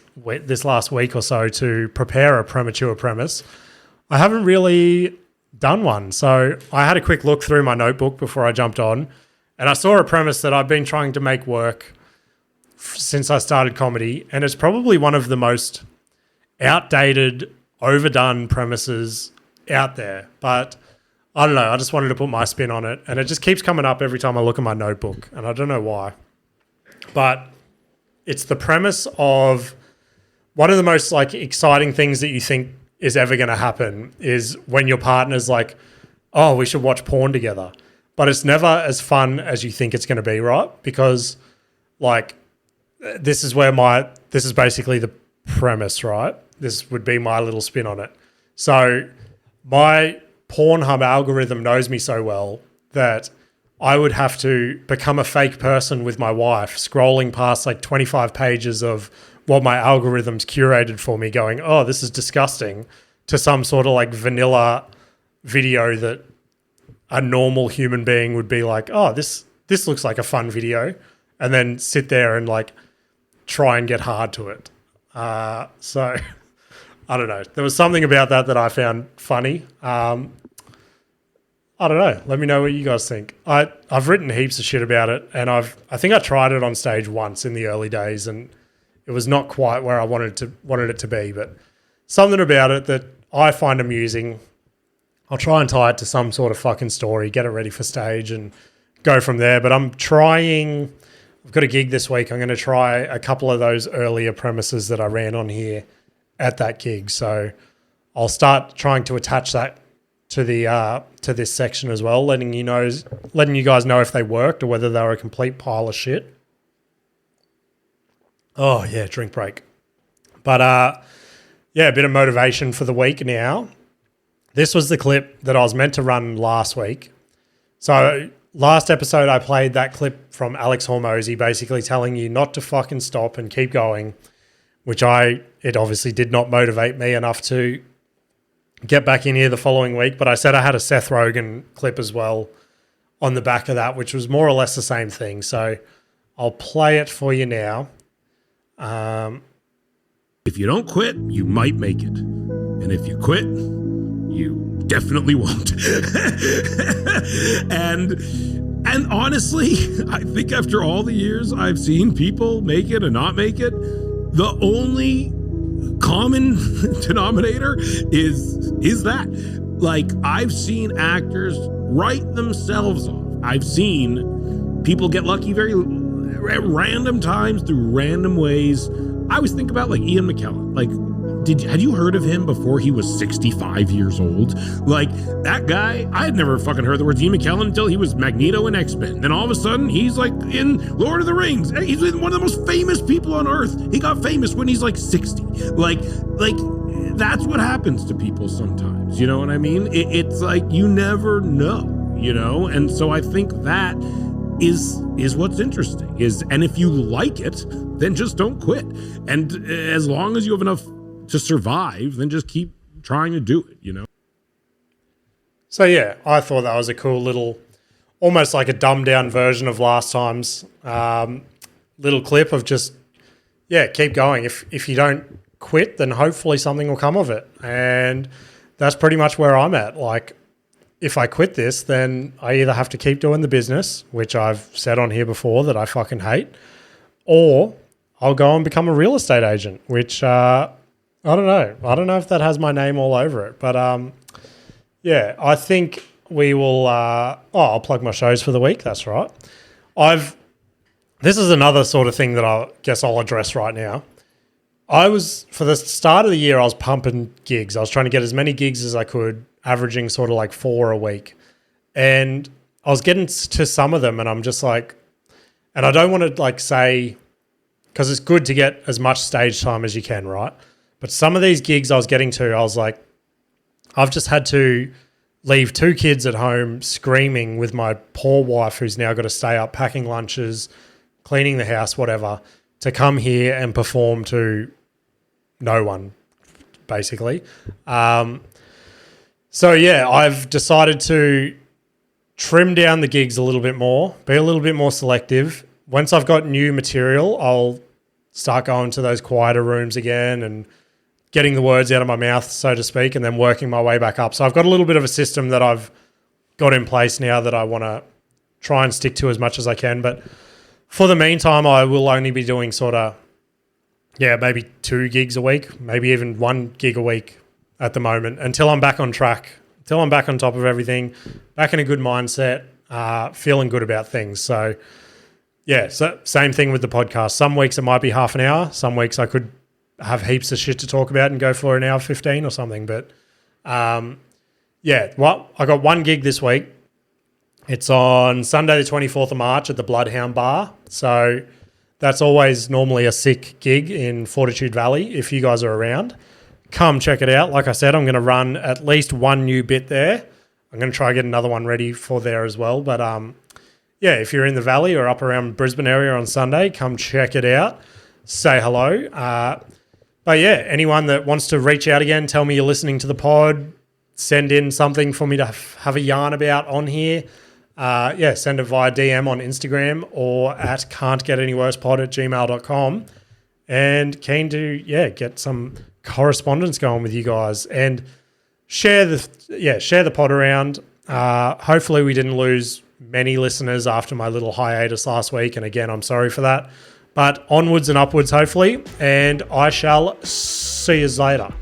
last week or so to prepare a premature premise, I haven't really done one. So I had a quick look through my notebook before I jumped on, and I saw a premise that I've been trying to make work since I started comedy, and it's probably one of the most outdated, overdone premises out there. But I don't know, I just wanted to put my spin on it, and it just keeps coming up every time I look at my notebook, and I don't know why. But it's the premise of one of the most like exciting things that you think is ever going to happen is when your partner's like, oh, we should watch porn together. But it's never as fun as you think it's going to be, right? Because like this is basically the premise, right? This would be my little spin on it. So my Pornhub algorithm knows me so well that I would have to become a fake person with my wife, scrolling past like 25 pages of what my algorithm's curated for me going, oh, this is disgusting, to some sort of like vanilla video that a normal human being would be like, oh, this looks like a fun video, and then sit there and like try and get hard to it. So I don't know. There was something about that I found funny. I don't know. Let me know what you guys think. I've written heaps of shit about it, and I think I tried it on stage once in the early days, and it was not quite where I wanted it to be, but something about it that I find amusing. I'll try and tie it to some sort of fucking story, get it ready for stage and go from there. But I've got a gig this week. I'm going to try a couple of those earlier premises that I ran on here at that gig. So I'll start trying to attach that to this section as well, letting you guys know if they worked or whether they were a complete pile of shit. Oh yeah, drink break. But yeah, a bit of motivation for the week now. This was the clip that I was meant to run last week. So last episode I played that clip from Alex Hormozy basically telling you not to fucking stop and keep going, which it obviously did not motivate me enough to get back in here the following week. But I said I had a Seth Rogen clip as well on the back of that, which was more or less the same thing. So I'll play it for you now. If you don't quit, you might make it. And if you quit, you definitely won't. and honestly, I think after all the years I've seen people make it and not make it, the only common denominator is that. Like, I've seen actors write themselves off. I've seen people get lucky at random times through random ways. I always think about like Ian McKellen. Like, had you heard of him before he was 65 years old? Like, that guy, I had never fucking heard the words Ian McKellen until he was Magneto in X-Men. Then all of a sudden, he's like in Lord of the Rings. He's one of the most famous people on Earth. He got famous when he's like 60. Like that's what happens to people sometimes. You know what I mean? It's like you never know, you know? And so I think that is what's interesting. And if you like it, then just don't quit. And as long as you have enough to survive, then just keep trying to do it, you know? So yeah, I thought that was a cool little, almost like a dumbed down version of last time's little clip of just, yeah, keep going. If you don't quit, then hopefully something will come of it. And that's pretty much where I'm at. Like, if I quit this, then I either have to keep doing the business, which I've said on here before that I fucking hate, or I'll go and become a real estate agent, which I don't know. I don't know if that has my name all over it. But yeah, I think we will I'll plug my shows for the week. That's right. This is another sort of thing that I guess I'll address right now. For the start of the year, I was pumping gigs. I was trying to get as many gigs as I could, averaging sort of like 4 a week. And I was getting to some of them and I'm just like, and I don't want to like say, because it's good to get as much stage time as you can, right? But some of these gigs I was getting to, I was like, I've just had to leave 2 kids at home screaming with my poor wife who's now got to stay up packing lunches, cleaning the house, whatever, to come here and perform to no one, basically. So, yeah, I've decided to trim down the gigs a little bit more, be a little bit more selective. Once I've got new material, I'll start going to those quieter rooms again and getting the words out of my mouth, so to speak, and then working my way back up. So I've got a little bit of a system that I've got in place now that I want to try and stick to as much as I can. But for the meantime, I will only be doing sort of, maybe 2 gigs a week, maybe even 1 gig a week at the moment until I'm back on track, until I'm back on top of everything, back in a good mindset, feeling good about things. So, so same thing with the podcast. Some weeks it might be half an hour. Some weeks I could have heaps of shit to talk about and go for an hour 15 or something. But I got 1 gig this week. It's on Sunday the 24th of March at the Bloodhound Bar. So that's always normally a sick gig in Fortitude Valley. If you guys are around, come check it out. Like I said, I'm going to run at least 1 new bit there. I'm going to try and get another one ready for there as well. But if you're in the Valley or up around Brisbane area on Sunday, come check it out. Say hello. But anyone that wants to reach out again, tell me you're listening to the pod, send in something for me to have a yarn about on here. Send it via DM on Instagram or at cantgetanyworsepod@gmail.com. And keen to, get some correspondence going with you guys and share the pod around. Hopefully we didn't lose many listeners after my little hiatus last week. And again, I'm sorry for that. But onwards and upwards, hopefully, and I shall see you later.